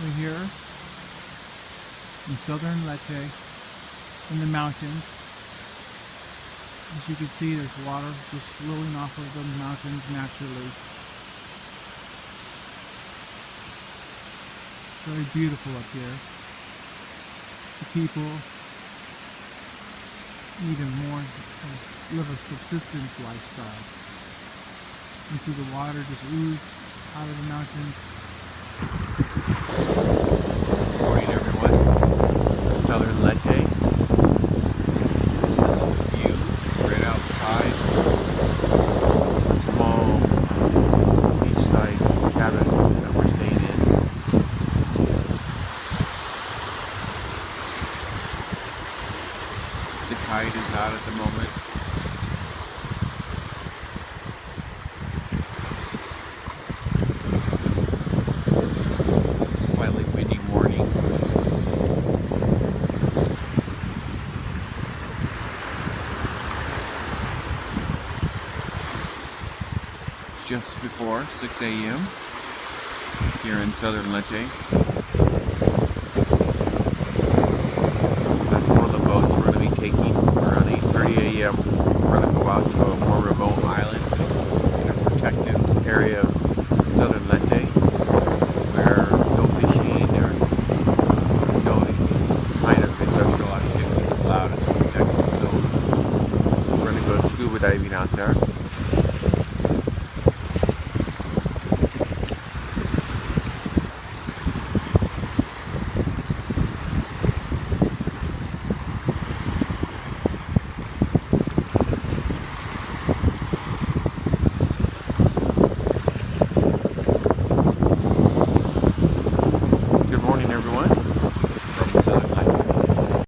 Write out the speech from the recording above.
We're here in southern Leyte in the mountains. As you can see, there's water just flowing off of the mountains naturally. Very beautiful up here. The people even more live a subsistence lifestyle. You see the water just ooze out of the mountains. Good morning, everyone. This is southern Leyte. This is the view right outside a small beachside cabin that we're staying in. The tide is out at the moment. Slightly windy morning. It's just before 6 a.m. here in southern Leyte.